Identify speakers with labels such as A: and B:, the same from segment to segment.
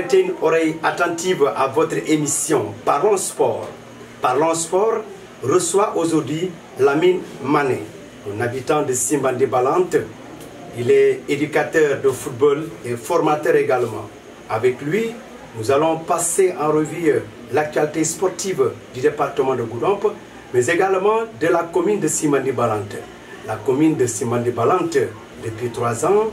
A: prêter une oreille attentive à votre émission Parlons Sport. Parlons Sport reçoit aujourd'hui Lamine Mané, un habitant de Simbandi Balante. Il est éducateur de football et formateur également. Avec lui, nous allons passer en revue l'actualité sportive du département de Goudomp, mais également de la commune de Simbandi Balante. La commune de Simbandi Balante, depuis 3 ans,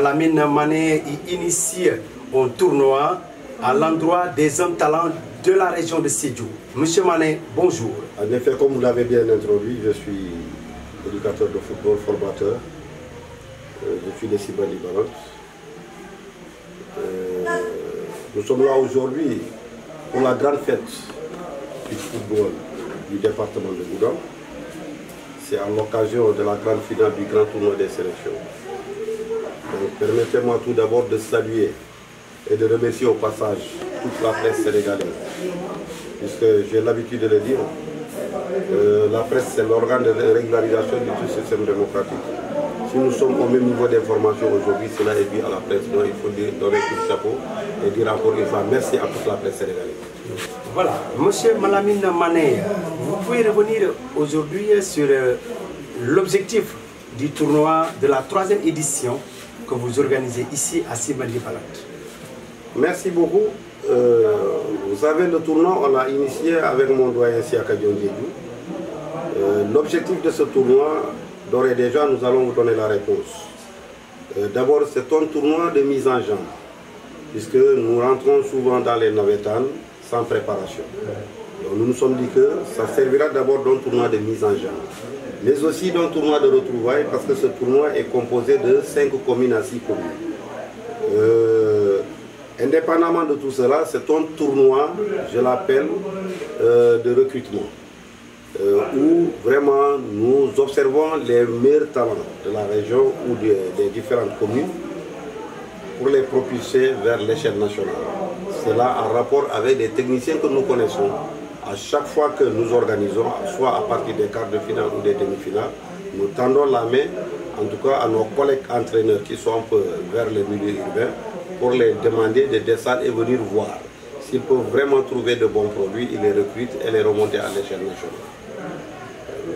A: Lamine Mané y initie un tournoi à l'endroit des jeunes talents de la région de Sédhiou. Monsieur Mané, bonjour.
B: En effet, comme vous l'avez bien introduit, je suis éducateur de football, formateur. Je suis de Simbandi Balante. Nous sommes là aujourd'hui pour la grande fête du football du département de Goudomp. C'est à l'occasion de la grande finale du grand tournoi des sélections. Permettez-moi tout d'abord de saluer et de remercier au passage toute la presse sénégalaise. Puisque j'ai l'habitude de le dire, la presse c'est l'organe de régularisation du système démocratique. Si nous sommes au même niveau d'information aujourd'hui, cela est dû à la presse. Donc il faut donner tout le chapeau et dire encore une fois merci à toute la presse sénégalaise.
A: Voilà, monsieur Lamine Mané, vous pouvez revenir aujourd'hui sur l'objectif du tournoi de la 3e édition que vous organisez ici à Simbandi Balante.
B: Merci beaucoup. Vous savez, le tournoi, on l'a initié avec mon doyen Siaka Diondjedou. L'objectif de ce tournoi, d'ores et déjà, nous allons vous donner la réponse. D'abord, c'est un tournoi de mise en jambe, puisque nous rentrons souvent dans les navétanes sans préparation. Donc, nous nous sommes dit que ça servira d'abord d'un tournoi de mise en jambe, mais aussi d'un tournoi de retrouvailles, parce que ce tournoi est composé de 5 communes à 6 communes. Indépendamment de tout cela, c'est un tournoi, je l'appelle, de recrutement, où vraiment nous observons les meilleurs talents de la région ou des différentes communes pour les propulser vers l'échelle nationale. Cela en rapport avec des techniciens que nous connaissons. À chaque fois que nous organisons, soit à partir des quarts de finale ou des demi-finales, nous tendons la main, en tout cas à nos collègues entraîneurs qui sont un peu vers le milieu urbain, pour les demander de descendre et venir voir. S'ils peuvent vraiment trouver de bons produits, ils les recrutent et les remontent à l'échelle nationale.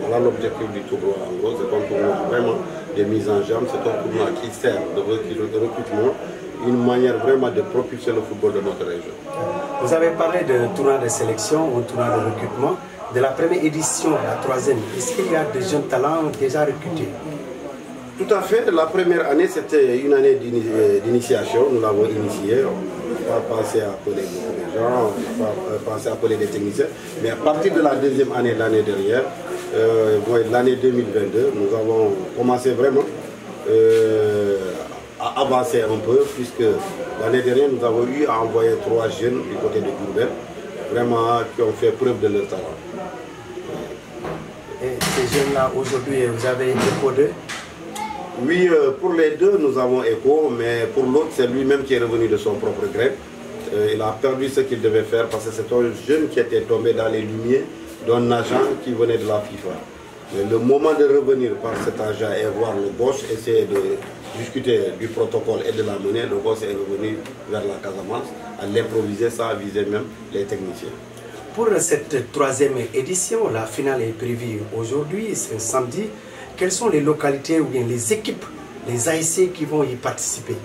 B: Voilà l'objectif du tournoi en gros, c'est un tournoi vraiment de mise en jambe, c'est un tournoi qui sert de recrutement, une manière vraiment de propulser le football de notre région.
A: Vous avez parlé de tournoi de sélection ou tournoi de recrutement. De la première édition à la 3e, est-ce qu'il y a des jeunes talents déjà recrutés?
B: Tout à fait. La première année, c'était une année d'initiation. Nous l'avons initiée. On n'a pas pensé à appeler beaucoup de gens, on n'a pas pensé à appeler des techniciens. Mais à partir de la 2e année, l'année dernière, l'année 2022, nous avons commencé vraiment à avancer un peu, puisque l'année dernière, nous avons eu à envoyer 3 jeunes du côté de Diourbel, vraiment qui ont fait preuve de leur talent.
A: Et ces jeunes-là, aujourd'hui, vous avez écho d'eux?
B: Oui, pour les deux, nous avons écho, mais pour l'autre, c'est lui-même qui est revenu de son propre gré. Il a perdu ce qu'il devait faire parce que c'est un jeune qui était tombé dans les lumières d'un agent qui venait de la FIFA. Mais le moment de revenir par cet agent et voir le boss, essayer de discuter du protocole et de la monnaie, le boss est revenu vers la Casamance à l'improviser sans aviser même les techniciens.
A: Pour cette 3e édition, la finale est prévue aujourd'hui, c'est samedi. Quelles sont les localités ou bien les équipes, les ASC qui vont y participer?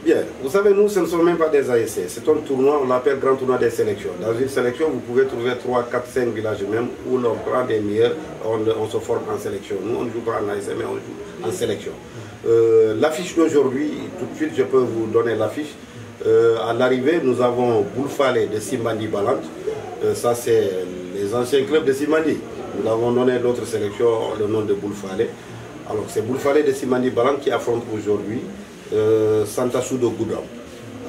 B: Bien, vous savez, nous, ce ne sont même pas des ASC. C'est un tournoi, on l'appelle grand tournoi des sélections. Dans une sélection, vous pouvez trouver 3, 4, 5 villages même où l'on prend des meilleurs, on se forme en sélection. Nous, on ne joue pas en ASC, mais on joue en sélection. L'affiche d'aujourd'hui, tout de suite, je peux vous donner l'affiche. À l'arrivée, nous avons Boulfalé de Simbandi Balante. Ça, c'est les anciens clubs de Simbandi. Nous avons donné l'autre sélection le nom de Boulfalé. Alors, c'est Boulfalé de Simbandi Balante qui affronte aujourd'hui Santassou de Goudomp.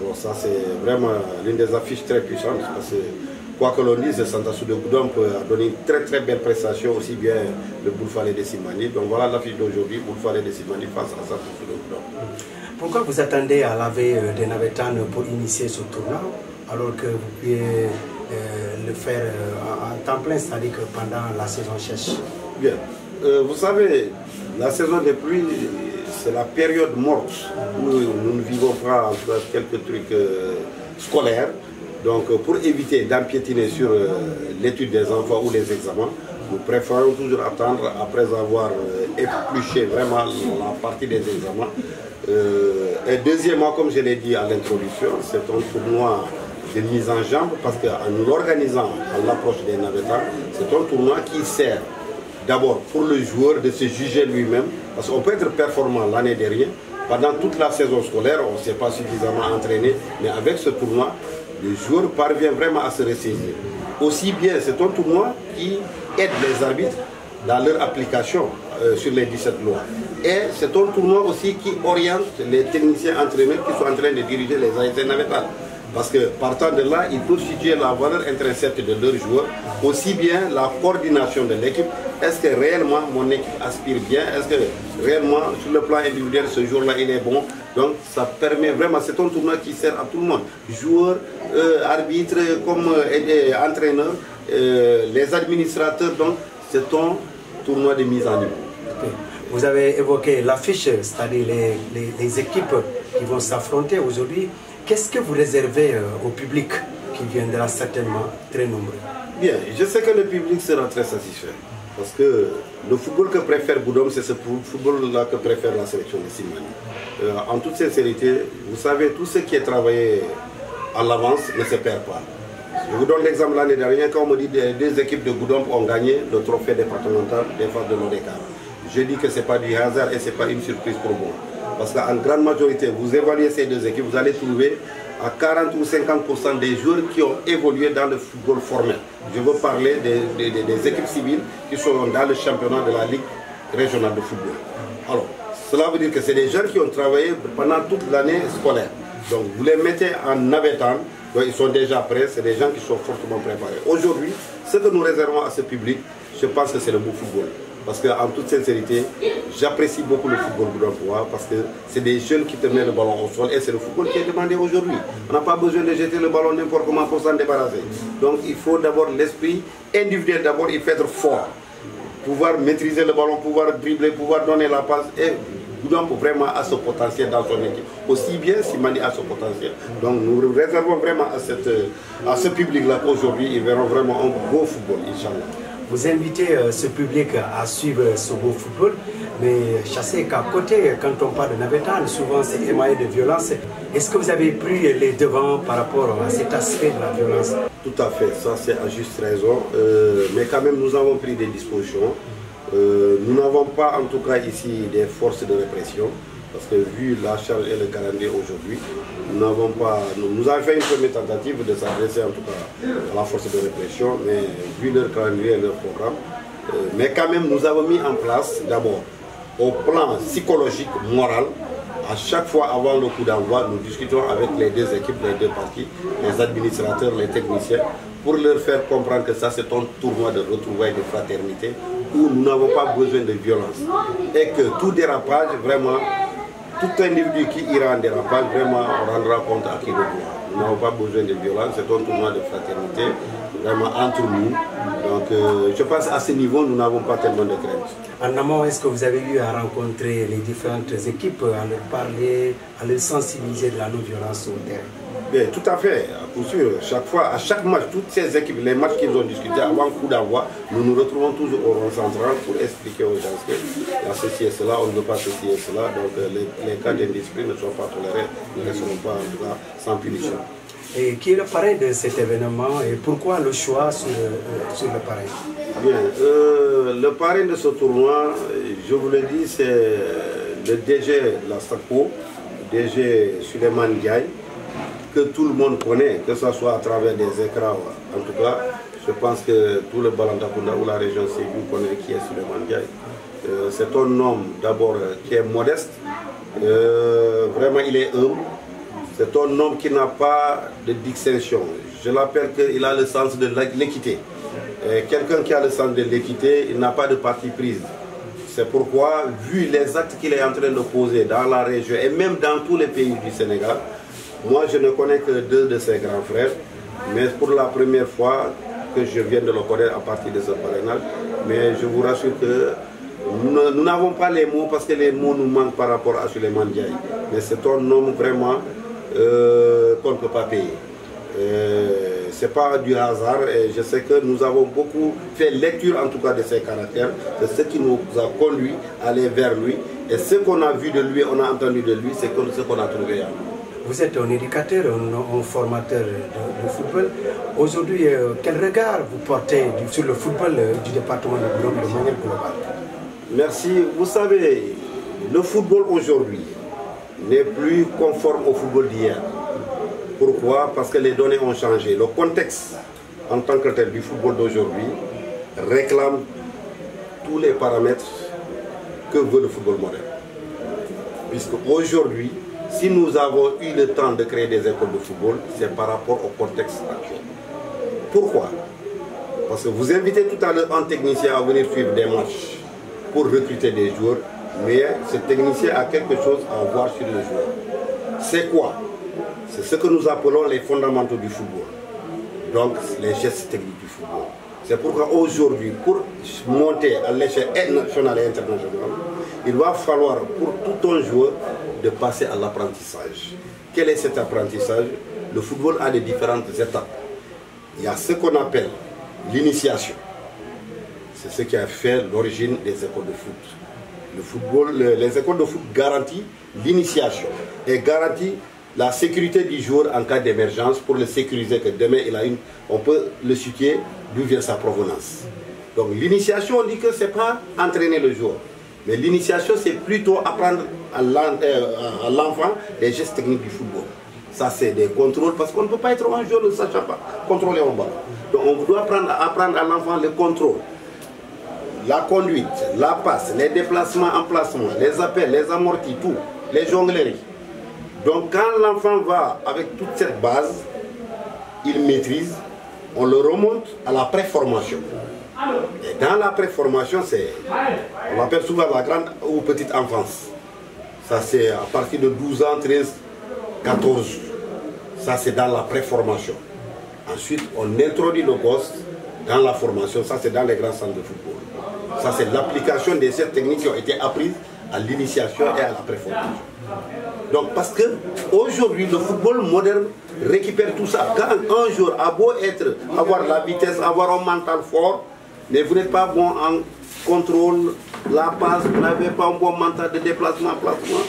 B: Alors, ça, c'est vraiment l'une des affiches très puissantes. Parce que, quoi que l'on dise, Santassou de Goudomp a donné une très très belle prestation, aussi bien le Boulfalé de Simbandi. Donc, voilà l'affiche d'aujourd'hui, Boulfalé de Simbandi face à Santassou de Goudomp.
A: Pourquoi vous attendez à la veille des navétanes pour initier ce tournoi, alors que vous pouvez le faire en temps plein, c'est-à-dire que pendant la saison sèche?
B: Bien. Vous savez, la saison des pluies, c'est la période morte où nous ne vivons pas quelques trucs scolaire. Donc pour éviter d'empiétiner sur l'étude des enfants ou les examens, nous préférons toujours attendre après avoir épluché vraiment la partie des examens. Et deuxièmement, comme je l'ai dit à l'introduction, c'est un tournoi de mise en jambe parce qu'en l'organisant à l'approche des navettans, c'est un tournoi qui sert d'abord pour le joueur de se juger lui-même, parce qu'on peut être performant l'année dernière, pendant toute la saison scolaire, on ne s'est pas suffisamment entraîné, mais avec ce tournoi, le joueur parvient vraiment à se ressaisir. Aussi bien, c'est un tournoi qui aide les arbitres dans leur application sur les 17 lois. Et c'est un tournoi aussi qui oriente les techniciens entraîneurs qui sont en train de diriger les ASC navettans. Parce que partant de là, ils peuvent situer la valeur intrinsèque de leurs joueurs, aussi bien la coordination de l'équipe. Est-ce que réellement mon équipe aspire bien? Est-ce que réellement sur le plan individuel ce jour-là il est bon? Donc ça permet vraiment, c'est un tournoi qui sert à tout le monde. Joueurs, arbitres, comme entraîneurs, les administrateurs, donc c'est un tournoi de mise en niveau.
A: Vous avez évoqué l'affiche, c'est-à-dire les équipes qui vont s'affronter aujourd'hui. Qu'est-ce que vous réservez au public qui viendra certainement très nombreux?
B: Bien, je sais que le public sera très satisfait. Parce que le football que préfère Boudom, c'est ce football-là que préfère la sélection de Simbandi. En toute sincérité, vous savez, tout ce qui est travaillé à l'avance ne se perd pas. Je vous donne l'exemple l'année dernière, quand on me dit que deux équipes de Boudom ont gagné le trophée départemental des phases de l'ODECA. Je dis que ce n'est pas du hasard et ce n'est pas une surprise pour moi. Parce qu'en grande majorité, vous évaluez ces deux équipes, vous allez trouver à 40 ou 50% des joueurs qui ont évolué dans le football formel. Je veux parler des équipes civiles qui sont dans le championnat de la Ligue régionale de football. Alors, cela veut dire que c'est des jeunes qui ont travaillé pendant toute l'année scolaire. Donc, vous les mettez en navettant, donc ils sont déjà prêts, c'est des gens qui sont fortement préparés. Aujourd'hui, ce que nous réservons à ce public, je pense que c'est le beau football. Parce qu'en toute sincérité, j'apprécie beaucoup le football boudampois parce que c'est des jeunes qui te mettent le ballon au sol et c'est le football qui est demandé aujourd'hui. On n'a pas besoin de jeter le ballon n'importe comment pour s'en débarrasser. Donc il faut d'abord l'esprit individuel, d'abord il faut être fort. Pouvoir maîtriser le ballon, pouvoir dribbler, pouvoir donner la passe. Et Boudampo vraiment a ce potentiel dans son équipe. Aussi bien Simbandi a ce potentiel. Donc nous réservons vraiment à ce public-là qu'aujourd'hui ils verront vraiment un beau football, Inch'Allah.
A: Vous invitez ce public à suivre ce beau football, mais chassez qu'à côté, quand on parle de navétane, souvent c'est émaillé de violence. Est-ce que vous avez pris les devants par rapport à cet aspect de la violence?
B: Tout à fait, ça c'est à juste raison. Mais quand même, nous avons pris des dispositions. Nous n'avons pas en tout cas ici des forces de répression. Parce que vu la charge et le calendrier aujourd'hui, nous avons fait une première tentative de s'adresser en tout cas à la force de répression, mais vu leur calendrier et leur programme, mais quand même nous avons mis en place d'abord au plan psychologique, moral, à chaque fois avant le coup d'envoi, nous discutons avec les deux équipes, les deux parties, les administrateurs, les techniciens, pour leur faire comprendre que ça c'est un tournoi de retrouvailles de fraternité où nous n'avons pas besoin de violence et que tout dérapage vraiment, tout individu qui ira en dérapage, vraiment, on rendra compte à qui le doit. Nous n'avons pas besoin de violence, c'est un tournoi de fraternité, vraiment entre nous. Donc, je pense qu'à ce niveau, nous n'avons pas tellement de crainte.
A: En amont, est-ce que vous avez eu à rencontrer les différentes équipes, à leur parler, à les sensibiliser de la non-violence au terrain?
B: Bien, tout à fait, pour sûr. Chaque fois, à chaque match, toutes ces équipes, les matchs qu'ils ont discutés avant le coup d'envoi, nous nous retrouvons toujours au rond central pour expliquer aux gens que il y a ceci et cela, on ne veut pas ceci et cela, donc les cas d'indiscipline ne sont pas tolérés, nous ne seront pas en tout cas sans punition.
A: Et qui est le parrain de cet événement et pourquoi le choix sur le parrain?
B: Bien, le parrain de ce tournoi, je vous l'ai dit, c'est le DG de la STACO, DG Suleiman Ndiaye, que tout le monde connaît, que ce soit à travers des écrans, en tout cas, je pense que tout le Balantakunda ou la région Sékou connaît qui est Suleiman Ndiaye. C'est un homme d'abord qui est modeste, vraiment il est humble, c'est un homme qui n'a pas de distinction. Je l'appelle qu'il a le sens de l'équité. Quelqu'un qui a le sens de l'équité, il n'a pas de parti prise. C'est pourquoi, vu les actes qu'il est en train de poser dans la région et même dans tous les pays du Sénégal, moi, je ne connais que deux de ses grands frères, mais pour la première fois que je viens de le connaître à partir de ce parrainage, mais je vous rassure que nous n'avons pas les mots parce que les mots nous manquent par rapport à Suleiman Ndiaye. Mais c'est un homme vraiment qu'on ne peut pas payer. Ce n'est pas du hasard et je sais que nous avons beaucoup fait lecture en tout cas de ses caractères. C'est ce qui nous a conduit à aller vers lui. Et ce qu'on a vu de lui, on a entendu de lui, c'est ce qu'on a trouvé en lui.
A: Vous êtes un éducateur, un formateur de football. Aujourd'hui, quel regard vous portez sur le football du département de Goudomp de manière globale?
B: Merci. Vous savez, le football aujourd'hui n'est plus conforme au football d'hier. Pourquoi? Parce que les données ont changé. Le contexte en tant que tel du football d'aujourd'hui réclame tous les paramètres que veut le football moderne. Puisque aujourd'hui, si nous avons eu le temps de créer des écoles de football, c'est par rapport au contexte actuel. Pourquoi? Parce que vous invitez tout à l'heure un technicien à venir suivre des matchs pour recruter des joueurs, mais ce technicien a quelque chose à voir sur le joueur. C'est quoi? C'est ce que nous appelons les fondamentaux du football. Donc les gestes techniques du football. C'est pourquoi aujourd'hui, pour monter à l'échelle nationale et internationale, il va falloir pour tout un joueur de passer à l'apprentissage. Quel est cet apprentissage? Le football a des différentes étapes. Il y a ce qu'on appelle l'initiation. C'est ce qui a fait l'origine des écoles de foot. Le football, les écoles de foot garantissent l'initiation et garantissent la sécurité du joueur en cas d'émergence pour le sécuriser, que demain on peut le situer d'où vient sa provenance. Donc l'initiation, on dit que ce n'est pas entraîner le joueur. Mais l'initiation, c'est plutôt apprendre à l'enfant les gestes techniques du football. Ça, c'est des contrôles, parce qu'on ne peut pas être un joueur ne sachant pas contrôler un ballon. Donc, on doit apprendre à l'enfant le contrôle, la conduite, la passe, les déplacements en placement, les appels, les amortis, tout, les jongleries. Donc, quand l'enfant va avec toute cette base, il maîtrise, on le remonte à la préformation. Et dans la préformation, on l'appelle souvent la grande ou petite enfance. Ça, c'est à partir de 12 ans, 13, 14. Ça, c'est dans la préformation. Ensuite, on introduit le gosse dans la formation. Ça, c'est dans les grands centres de football. Ça, c'est l'application des gestes techniques qui ont été apprises à l'initiation et à la préformation. Donc, parce que aujourd'hui, le football moderne récupère tout ça. Quand un joueur a beau avoir la vitesse, avoir un mental fort, mais vous n'êtes pas bon en contrôle, la passe, vous n'avez pas un bon mental de déplacement, placement,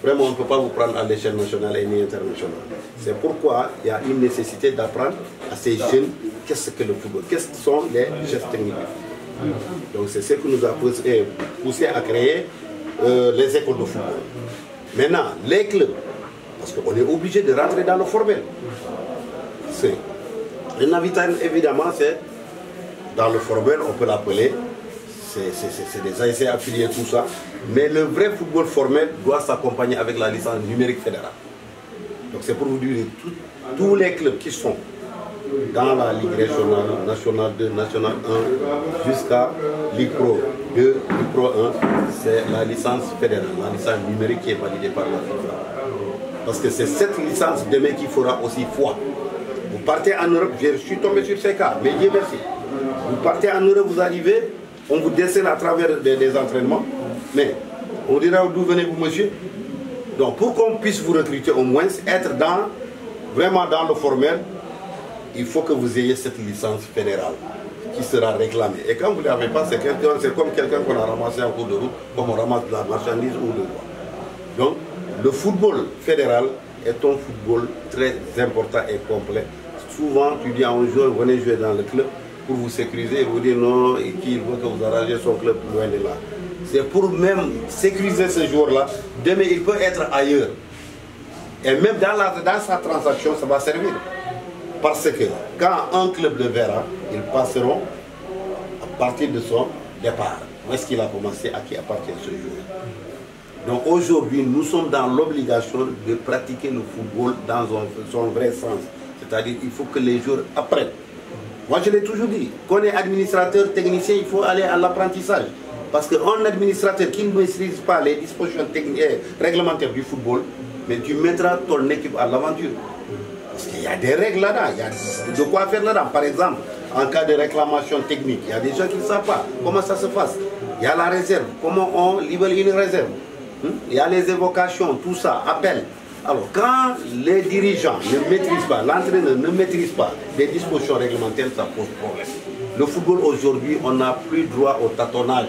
B: vraiment on ne peut pas vous prendre à l'échelle nationale et ni internationale. C'est pourquoi il y a une nécessité d'apprendre à ces jeunes qu'est-ce que le football, quels sont les gestes techniques. Donc c'est ce qui nous a poussé à créer les écoles de football. Maintenant, les clubs, parce qu'on est obligé de rentrer dans le formel. Un habitat, évidemment, c'est dans le formel, on peut l'appeler, c'est des ASC affiliés, tout ça. Mais le vrai football formel doit s'accompagner avec la licence numérique fédérale. Donc c'est pour vous dire, tous les clubs qui sont dans la Ligue régionale, Nationale 2, Nationale 1, jusqu'à Ligue Pro 2, Ligue Pro 1, c'est la licence fédérale, la licence numérique qui est validée par la FIFA. Parce que c'est cette licence demain qui fera aussi foi. Vous partez en Europe, je suis tombé sur ces cas, mais Dieu merci. Vous partez en Europe, vous arrivez, on vous décèle à travers des entraînements, mais on dira d'où venez-vous monsieur. Donc pour qu'on puisse vous recruter au moins, être vraiment dans le formel, il faut que vous ayez cette licence fédérale qui sera réclamée. Et quand vous ne l'avez pas, c'est comme quelqu'un qu'on a ramassé en cours de route, comme on ramasse de la marchandise ou de quoi. Donc le football fédéral est un football très important et complet. Souvent, tu dis à un joueur, venez jouer dans le club pour vous sécuriser et vous dire non, et qu'il veut que vous arrangez son club loin de là. C'est pour même sécuriser ce joueur-là. Demain, il peut être ailleurs. Et même dans sa transaction, ça va servir. Parce que quand un club le verra, ils passeront à partir de son départ. Où est-ce qu'il a commencé, à qui appartient ce joueur. Donc aujourd'hui, nous sommes dans l'obligation de pratiquer le football dans son vrai sens. C'est-à-dire qu'il faut que les joueurs apprennent. Moi, je l'ai toujours dit, quand on est administrateur, technicien, il faut aller à l'apprentissage. Parce qu'un administrateur qui ne maîtrise pas les dispositions réglementaires du football, mais tu mettras ton équipe à l'aventure. Parce qu'il y a des règles là-dedans, il y a de quoi faire là-dedans. Par exemple, en cas de réclamation technique, il y a des gens qui ne savent pas comment ça se passe. Il y a la réserve, comment on libère une réserve. Il y a les évocations, tout ça, appel. Alors, quand les dirigeants ne maîtrisent pas, l'entraîneur ne maîtrise pas des dispositions réglementaires, ça pose problème. Le football aujourd'hui, on n'a plus droit au tâtonnage.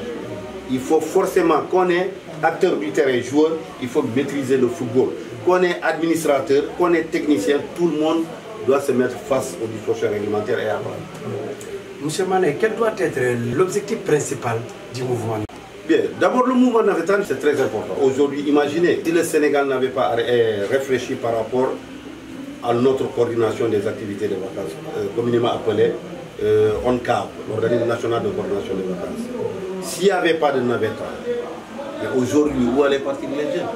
B: Il faut forcément qu'on est acteur du terrain, joueur, il faut maîtriser le football. Qu'on est administrateur, qu'on est technicien, tout le monde doit se mettre face aux dispositions réglementaires et apprendre.
A: Monsieur Mané, quel doit être l'objectif principal du mouvement?
B: Bien, d'abord le mouvement navétane, c'est très important. Aujourd'hui, imaginez, si le Sénégal n'avait pas réfléchi par rapport à notre coordination des activités de vacances, communément appelée ONCAV, l'Organisme national de coordination des vacances. S'il n'y avait pas de navétane, aujourd'hui, où allaient partir les jeunes?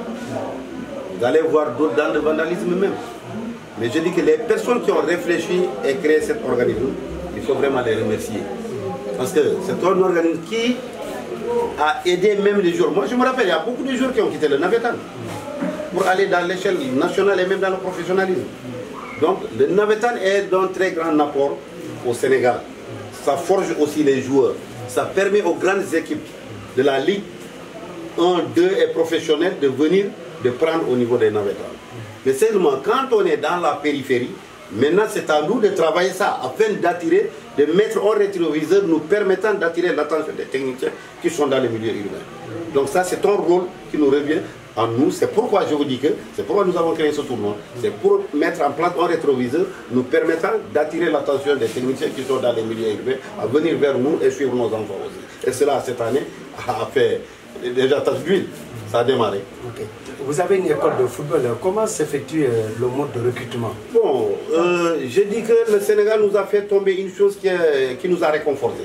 B: Vous allez voir d'autres dans le vandalisme même. Mais je dis que les personnes qui ont réfléchi et créé cet organisme, il faut vraiment les remercier. Parce que c'est un organisme qui a aidé même les joueurs. Moi je me rappelle, il y a beaucoup de joueurs qui ont quitté le navétane pour aller dans l'échelle nationale et même dans le professionnalisme. Donc le navétane est d'un très grand apport au Sénégal. Ça forge aussi les joueurs. Ça permet aux grandes équipes de la Ligue 1, 2 et professionnelle de venir, de prendre au niveau des navétanes. Mais seulement quand on est dans la périphérie, maintenant c'est à nous de travailler ça afin d'attirer, de mettre un rétroviseur nous permettant d'attirer l'attention des techniciens qui sont dans les milieux urbains. Donc ça c'est un rôle qui nous revient à nous. C'est pourquoi je vous dis que, c'est pourquoi nous avons créé ce tournoi. C'est pour mettre en place un rétroviseur nous permettant d'attirer l'attention des techniciens qui sont dans les milieux urbains à venir vers nous et suivre nos enfants aussi. Et cela cette année a fait déjà tache d'huile. Ça a démarré.
A: Okay. Vous avez une école de football. Comment s'effectue le mode de recrutement?
B: Bon, je dis que le Sénégal nous a fait tomber une chose qui nous a réconfortés.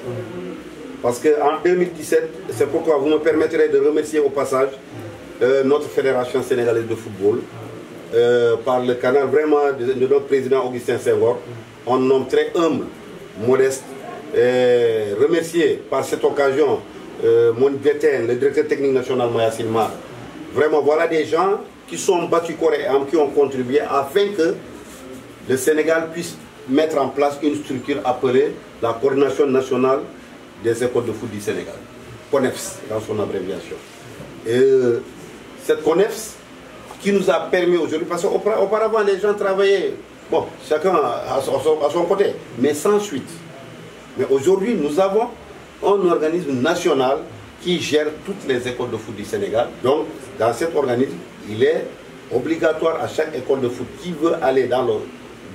B: Parce qu'en 2017, c'est pourquoi vous me permettrez de remercier au passage notre fédération sénégalaise de football, par le canal vraiment de notre président Augustin Senghor, un homme très humble, modeste, remercier par cette occasion mon DTN, le directeur technique national Maya Silmar. Vraiment, voilà des gens qui sont battus corps et âme, qui ont contribué afin que le Sénégal puisse mettre en place une structure appelée la Coordination nationale des écoles de foot du Sénégal, CONEFS dans son abréviation. Et cette CONEFS qui nous a permis aujourd'hui, parce qu'auparavant les gens travaillaient, bon, chacun à son côté, mais sans suite. Mais aujourd'hui, nous avons un organisme national qui gère toutes les écoles de foot du Sénégal. Donc, dans cet organisme, il est obligatoire à chaque école de foot qui veut aller dans le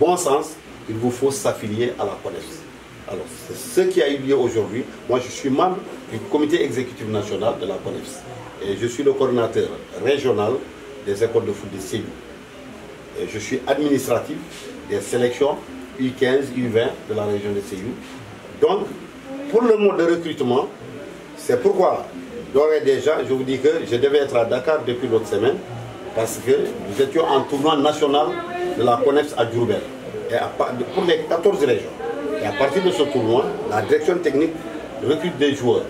B: bon sens, il vous faut s'affilier à la CONEFS. Alors, c'est ce qui a eu lieu aujourd'hui. Moi, je suis membre du comité exécutif national de la CONEFS. Et je suis le coordinateur régional des écoles de foot de Sédhiou. Et je suis administratif des sélections U15, U20 de la région de Sédhiou. Donc, pour le mode de recrutement, c'est pourquoi, d'ores et déjà, je vous dis que je devais être à Dakar depuis l'autre semaine, parce que nous étions en tournoi national de la CONEFS à Diourbel, pour les 14 régions. Et à partir de ce tournoi, la direction technique recrute des joueurs.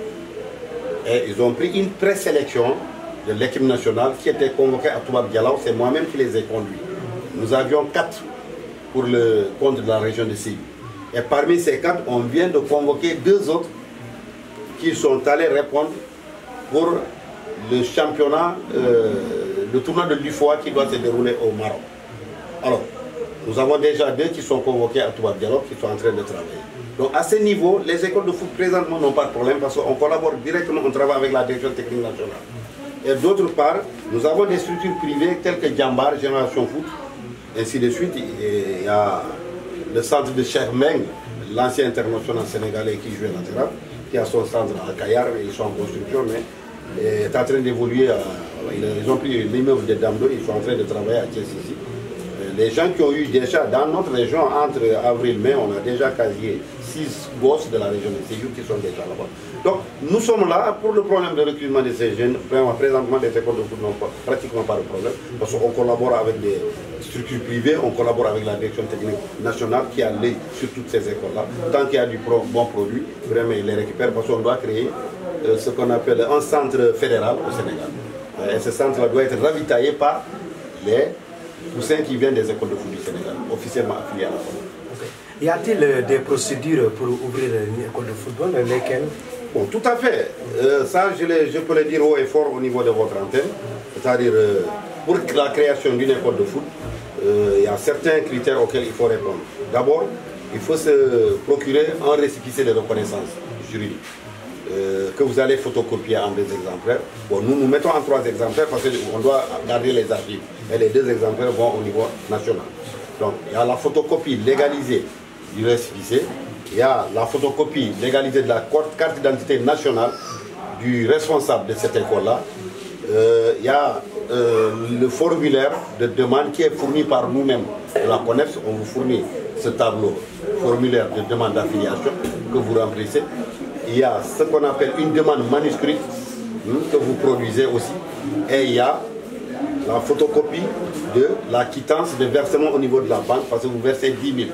B: Et ils ont pris une présélection de l'équipe nationale qui était convoquée à Toubab Dialaw, c'est moi-même qui les ai conduits. Nous avions 4 pour le compte de la région de Sédhiou. Et parmi ces 4, on vient de convoquer 2 autres qui sont allés répondre pour le championnat, le tournoi de l'UFOA qui doit se dérouler au Maroc. Alors, nous avons déjà 2 qui sont convoqués à Toubab Dialaw, qui sont en train de travailler. Donc à ce niveau, les écoles de foot présentement n'ont pas de problème parce qu'on collabore directement, on travaille avec la direction technique nationale. Et d'autre part, nous avons des structures privées telles que Djambar, Génération Foot, ainsi de suite. Il y a le centre de Cheikh Meng, l'ancien international sénégalais qui jouait latéral, qui a son centre à Kayar, ils sont en construction, mais est en train d'évoluer. Ils ont pris l'immeuble de Damdo, ils sont en train de travailler à Thiès-Ici. Les gens qui ont eu déjà, dans notre région, entre avril et mai, on a déjà quasi 6 gosses de la région de Sédhiou qui sont déjà là-bas. Donc, nous sommes là pour le problème de recrutement de ces jeunes. Vraiment, présentement, les écoles de foot n'ont pratiquement pas de problème, parce qu'on collabore avec des structures privées, on collabore avec la direction technique nationale qui a l'œil sur toutes ces écoles-là. Tant qu'il y a du bon produit, vraiment, ils les récupèrent, parce qu'on doit créer ce qu'on appelle un centre fédéral au Sénégal. Et ce centre-là doit être ravitaillé par les poussins qui viennent des écoles de foot du Sénégal, officiellement affiliés à la CONEFS.
A: Y a-t-il des procédures pour ouvrir une école de football, lesquelles?
B: Bon, tout à fait. Ça, je peux le dire haut et fort au niveau de votre antenne. C'est-à-dire, pour la création d'une école de foot, il y a certains critères auxquels il faut répondre. D'abord, il faut se procurer un récépissé de reconnaissance juridique que vous allez photocopier en 2 exemplaires. Bon, nous mettons en 3 exemplaires parce qu'on doit garder les archives. Et les 2 exemplaires vont au niveau national. Donc, il y a la photocopie légalisée du récépissé. Il y a la photocopie légalisée de la carte d'identité nationale du responsable de cette école-là. Il y a le formulaire de demande qui est fourni par nous-mêmes de la CONEPS. On vous fournit ce tableau, formulaire de demande d'affiliation que vous remplissez. Il y a ce qu'on appelle une demande manuscrite que vous produisez aussi. Et il y a la photocopie de la quittance de versement au niveau de la banque parce que vous versez 10 000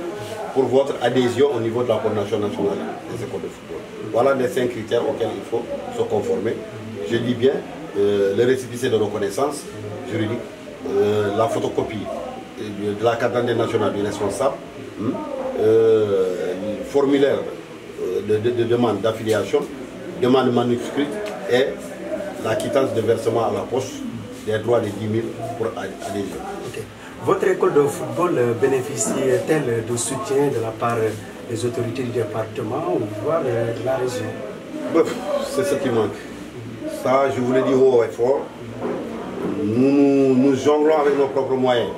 B: pour votre adhésion au niveau de la Coordination nationale des écoles de football. Voilà les 5 critères auxquels il faut se conformer. Je dis bien le récépissé de reconnaissance juridique, la photocopie de la carte d'identité nationale du responsable, le formulaire de demande d'affiliation, demande manuscrite et la quittance de versement à la poste des droits de 10 000 pour adhésion.
A: Okay. Votre école de football bénéficie-t-elle de soutien de la part des autorités du département ou voire de la région?
B: C'est ce qui manque. Ça, je vous le dis haut et fort. Nous jonglons avec nos propres moyens.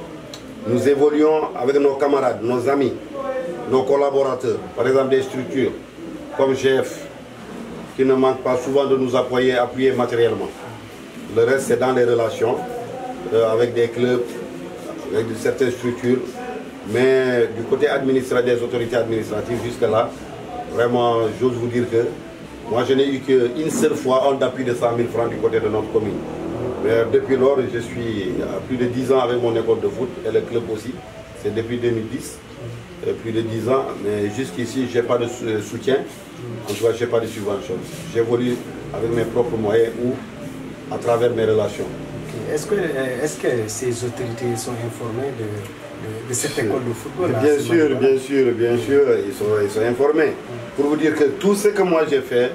B: Nous évoluons avec nos camarades, nos amis, nos collaborateurs. Par exemple, des structures comme GF, qui ne manquent pas souvent de nous appuyer matériellement. Le reste, c'est dans les relations avec des clubs, avec certaines structures. Mais du côté administratif, des autorités administratives, jusque-là, vraiment, j'ose vous dire que moi, je n'ai eu qu'une seule fois un appui de 100 000 francs du côté de notre commune. Mais depuis lors, je suis à plus de 10 ans avec mon école de foot et le club aussi. C'est depuis 2010, plus de 10 ans. Mais jusqu'ici, je n'ai pas de soutien. En tout cas, je n'ai pas de subvention. J'évolue avec mes propres moyens ou à travers mes relations.
A: Okay. Est-ce que ces autorités sont informées de cette école de football?
B: Bien sûr, ils sont informés. Pour vous dire que tout ce que moi j'ai fait,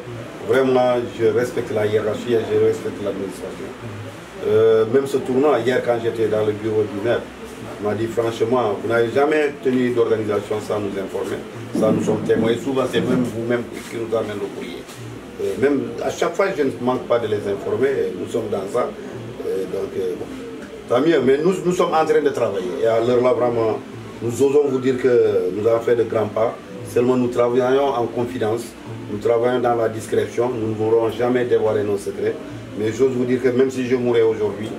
B: vraiment, je respecte la hiérarchie et je respecte l'administration. Même ce tournoi, hier quand j'étais dans le bureau du maire, il m'a dit franchement, vous n'avez jamais tenu d'organisation sans nous informer. Ça, nous sommes témoins. Et souvent, c'est même vous-même qui nous amène le courrier. Même à chaque fois, je ne manque pas de les informer. Nous sommes dans ça. Bon, tant mieux. Mais nous sommes en train de travailler. Et à l'heure là, vraiment, nous osons vous dire que nous avons fait de grands pas. Seulement, nous travaillons en confidence. Nous travaillons dans la discrétion. Nous ne voulons jamais dévoiler nos secrets. Mais j'ose vous dire que même si je mourrais aujourd'hui,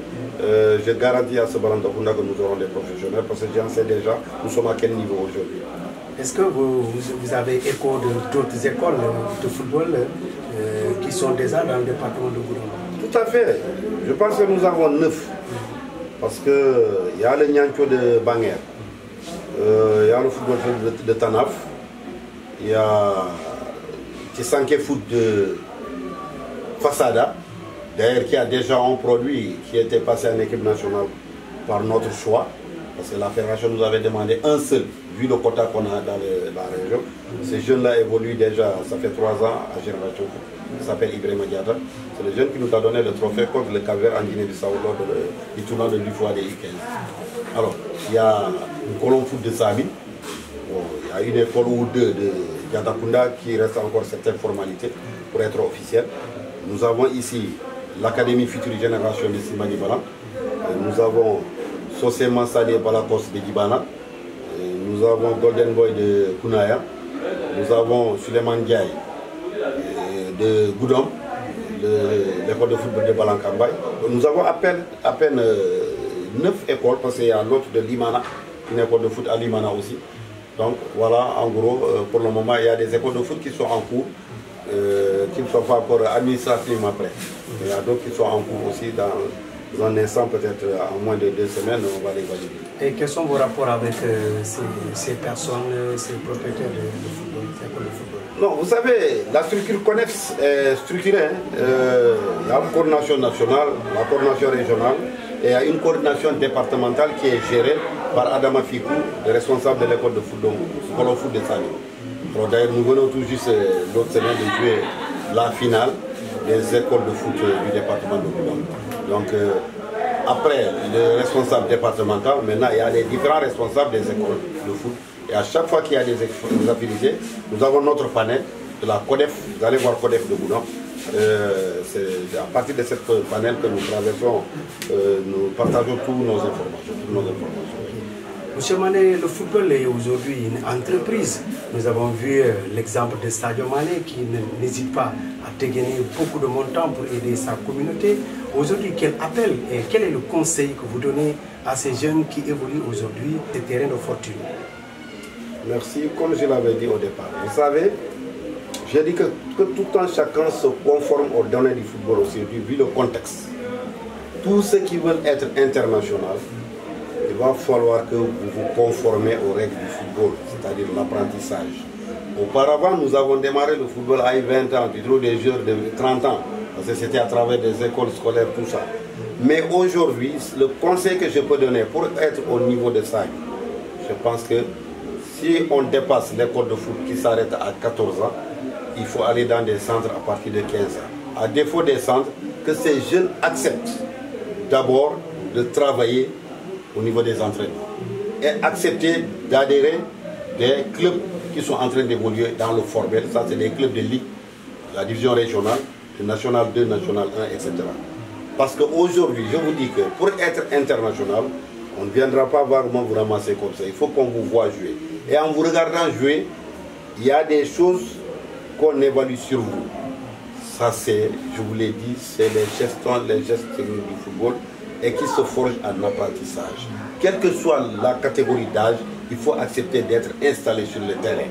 B: je garantis à ce Ballon d'Afunda que nous aurons des professionnels parce que j'en sais déjà, nous sommes à quel niveau aujourd'hui.
A: Est-ce que vous avez écho d'autres écoles de football qui sont déjà dans le département de Goudomp?
B: Tout à fait. Je pense que nous avons 9. Parce qu'il y a le Nyancho de Banger, il y a le football de Tanaf, il y a Tisanke Foot de Fassada, d'ailleurs qui a déjà un produit qui était passé en équipe nationale par notre choix, parce que la fédération nous avait demandé un seul, vu le quota qu'on a dans la région. Ces jeunes-là évoluent déjà, ça fait 3 ans à Génération Foot. Il s'appelle Ibrahima Diatta. C'est le jeune qui nous a donné le trophée contre le Cap-Vert en Guinée-Bissau lors du tournoi de l'UFOA des U15. Alors, il y a une colonne foot de Sabine. Bon, il y a une école ou deux de Diatakunda qui reste encore certaines formalités pour être officielle. Nous avons ici l'Académie Future Génération de Simbani Bala. Nous avons Sosé Mansali Balakos de Dibana. Nous avons Golden Boy de Kunaya. Nous avons Suleiman Diaye de Goudomp, l'école de football de Balankambay. Nous avons à peine 9 écoles, parce qu'il y a l'autre de Limana, une école de foot à Limana aussi. Donc voilà, en gros, pour le moment, il y a des écoles de foot qui sont en cours, qui ne sont pas encore administrativement prêtes. Il y a d'autres qui sont en cours aussi dans un instant, peut-être en moins de 2 semaines, on va les valider.
A: Et quels sont vos rapports avec ces personnes, ces propriétaires de football, ces écoles de football?
B: Non, vous savez, la structure CONEPS est structurée. Il y a une coordination nationale, la coordination régionale, et il y a une coordination départementale qui est gérée par Adama Fikou, le responsable de l'école de foot de Sani. D'ailleurs, nous venons tout juste l'autre semaine de jouer la finale des écoles de foot du département de Goudomp. Donc, après le responsable départemental, maintenant il y a les différents responsables des écoles de foot. Et à chaque fois qu'il y a des affiliés, nous avons notre panel de la CODEF. Vous allez voir CODEF de Goudomp. C'est à partir de cette panel que nous traversons, nous partageons toutes nos informations.
A: Monsieur Mané, le football est aujourd'hui une entreprise. Nous avons vu l'exemple de Sadio Mané qui n'hésite pas à dégainer beaucoup de montants pour aider sa communauté. Aujourd'hui, quel appel et quel est le conseil que vous donnez à ces jeunes qui évoluent aujourd'hui des terrains de fortune?
B: Merci. Comme je l'avais dit au départ, vous savez, j'ai dit que tout un chacun se conforme aux données du football aujourd'hui, vu le contexte. Tous ceux qui veulent être international, il va falloir que vous vous conformez aux règles du football, c'est-à-dire l'apprentissage. Auparavant, nous avons démarré le football à 20 ans, tu trouves des jeunes de 30 ans, parce que c'était à travers des écoles scolaires, tout ça. Mais aujourd'hui, le conseil que je peux donner pour être au niveau de ça, je pense que si on dépasse l'école de foot qui s'arrête à 14 ans, il faut aller dans des centres à partir de 15 ans. À défaut des centres, que ces jeunes acceptent d'abord de travailler au niveau des entraînements et accepter d'adhérer des clubs qui sont en train d'évoluer dans le formel. Ça, c'est des clubs de ligue, la division régionale, le national 2, national 1, etc. Parce qu'aujourd'hui, je vous dis que pour être international, on ne viendra pas voir comment vous ramasser comme ça. Il faut qu'on vous voit jouer. Et en vous regardant jouer, il y a des choses qu'on évalue sur vous. Ça, c'est, je vous l'ai dit, c'est les gestes techniques du football et qui se forgent en apprentissage. Quelle que soit la catégorie d'âge, il faut accepter d'être installé sur le terrain.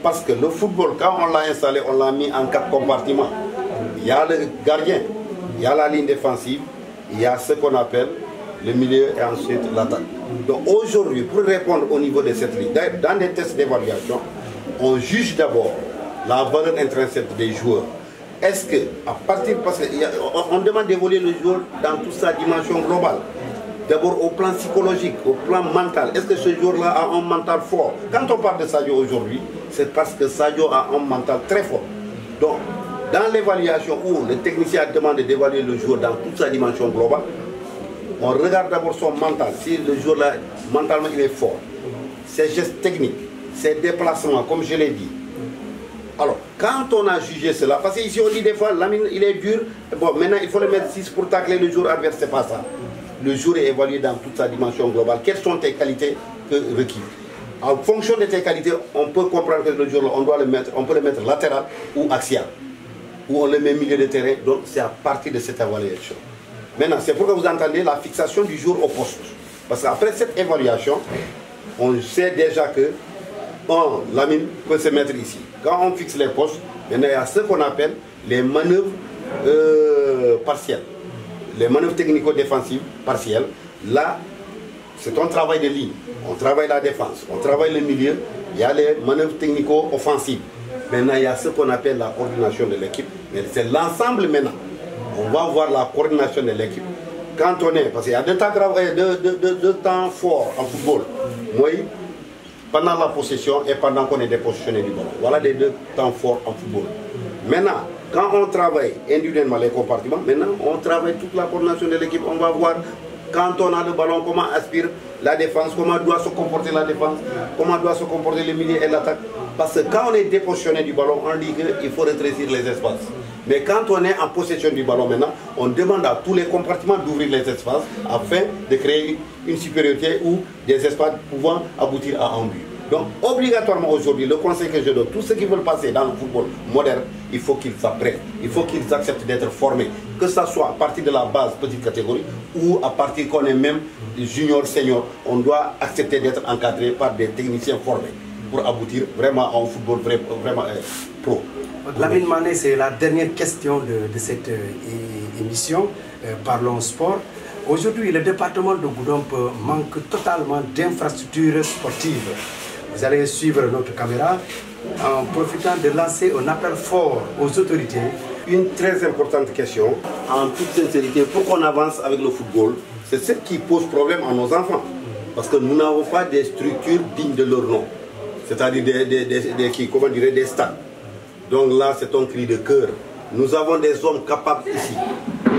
B: Parce que le football, quand on l'a installé, on l'a mis en 4 compartiments. Il y a le gardien, il y a la ligne défensive, il y a ce qu'on appelle le milieu et ensuite l'attaque. Donc aujourd'hui, pour répondre au niveau de cette ligne, dans des tests d'évaluation, on juge d'abord la valeur intrinsèque des joueurs. Est-ce que, à partir, parce qu'on demande d'évoluer le joueur dans toute sa dimension globale. D'abord au plan psychologique, au plan mental. Est-ce que ce joueur-là a un mental fort? Quand on parle de Sadio aujourd'hui, c'est parce que Sadio a un mental très fort. Donc, dans l'évaluation où le technicien demande d'évaluer le joueur dans toute sa dimension globale, on regarde d'abord son mental. Si le joueur-là, mentalement, il est fort. Ses gestes techniques, ses déplacements, comme je l'ai dit. Alors, quand on a jugé cela, parce qu'ici on dit des fois, Lamine, il est dur, bon, maintenant il faut le mettre 6 pour tacler le joueur adverse, c'est pas ça. Le joueur est évalué dans toute sa dimension globale. Quelles sont tes qualités requises? En fonction de tes qualités, on peut comprendre que le joueur, on peut le mettre latéral ou axial. Ou on le met milieu de terrain, donc c'est à partir de cette évaluation. Maintenant, c'est pour que vous entendez la fixation du joueur au poste. Parce qu'après cette évaluation, on sait déjà que Lamine peut se mettre ici. Quand on fixe les postes, maintenant il y a ce qu'on appelle les manœuvres partielles. Les manœuvres technico-défensives partielles. Là, c'est un travail de ligne. On travaille la défense, on travaille le milieu. Il y a les manœuvres technico-offensives. Maintenant, il y a ce qu'on appelle la coordination de l'équipe. Mais c'est l'ensemble maintenant. On va voir la coordination de l'équipe. Quand on est, parce qu'il y a deux temps forts en football. Moi, pendant la possession et pendant qu'on est dépositionné du ballon. Voilà les 2 temps forts en football. Maintenant, quand on travaille individuellement les compartiments, maintenant on travaille toute la coordination de l'équipe. On va voir quand on a le ballon, comment aspire la défense, comment doit se comporter la défense, comment doit se comporter le milieu et l'attaque. Parce que quand on est dépositionné du ballon, on dit qu'il faut rétrécir les espaces. Mais quand on est en possession du ballon maintenant, on demande à tous les compartiments d'ouvrir les espaces afin de créer une supériorité ou des espaces pouvant aboutir à un but. Donc, obligatoirement aujourd'hui, le conseil que je donne, tous ceux qui veulent passer dans le football moderne, il faut qu'ils s'apprennent, il faut qu'ils acceptent d'être formés. Que ce soit à partir de la base, petite catégorie, ou à partir qu'on est même junior, senior, on doit accepter d'être encadré par des techniciens formés pour aboutir vraiment à un football vraiment pro.
A: Lamine Mané, c'est la dernière question de cette émission, Parlons Sport. Aujourd'hui, le département de Goudomp manque totalement d'infrastructures sportives. Vous allez suivre notre caméra en profitant de lancer un appel fort aux autorités.
B: Une très importante question, en toute sincérité, pour qu'on avance avec le football, c'est ce qui pose problème à nos enfants. Parce que nous n'avons pas des structures dignes de leur nom. C'est-à-dire des stades. Donc là, c'est un cri de cœur. Nous avons des hommes capables ici,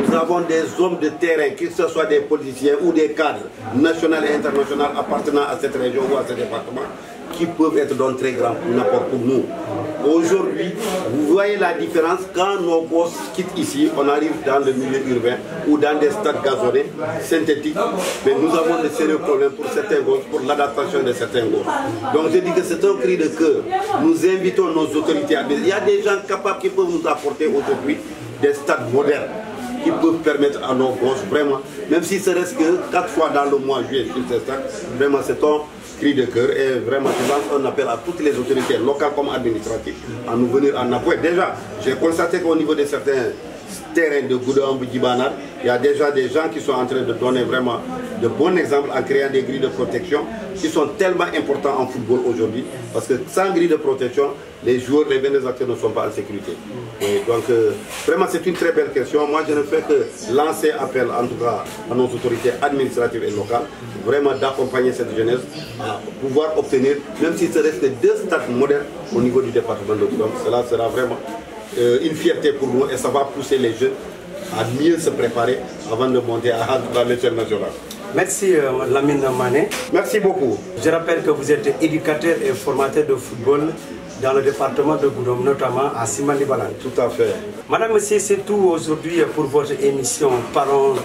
B: nous avons des hommes de terrain, que ce soit des politiciens ou des cadres nationaux et internationaux appartenant à cette région ou à ce département, qui peuvent être d'un très grand apport pour nous. Aujourd'hui, vous voyez la différence quand nos gosses quittent ici, on arrive dans le milieu urbain ou dans des stades gazonnés, synthétiques, mais nous avons de sérieux problèmes pour certains gosses, pour l'adaptation de certains gosses. Donc je dis que c'est un cri de cœur. Nous invitons nos autorités à... Il y a des gens capables qui peuvent nous apporter aujourd'hui des stades modernes, qui peuvent permettre à nos gosses, vraiment, même si ce reste que 4 fois dans le mois juillet sur ces stades, vraiment c'est un cri de cœur et vraiment je lance un appel à toutes les autorités locales comme administratives à nous venir en appui. Déjà, j'ai constaté qu'au niveau de certains terrains de Goudomp, Djibanar, il y a déjà des gens qui sont en train de donner vraiment de bons exemples en créant des grilles de protection qui sont tellement importants en football aujourd'hui parce que sans grille de protection, les joueurs, les bénéficiaires ne sont pas en sécurité. Et donc vraiment c'est une très belle question. Moi je ne fais que lancer appel en tout cas à nos autorités administratives et locales vraiment d'accompagner cette jeunesse à pouvoir obtenir, même si ce reste que 2 stades modernes au niveau du département de Goudomp. Cela sera vraiment une fierté pour nous et ça va pousser les jeunes à mieux se préparer avant de monter à l'échelle nationale.
A: Merci Lamine Mané.
B: Merci beaucoup.
A: Je rappelle que vous êtes éducateur et formateur de football dans le département de Goudomp, notamment à Simbandi Balante.
B: Tout à fait.
A: Madame, monsieur, c'est tout aujourd'hui pour votre émission Parlons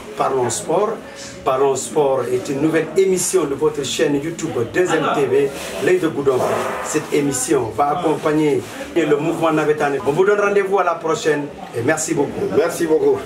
A: Sport. Parlons Sport est une nouvelle émission de votre chaîne YouTube 2MTV, l'œil de Goudomp. Cette émission va accompagner le mouvement navétane. On vous donne rendez-vous à la prochaine et merci beaucoup.
B: Merci beaucoup.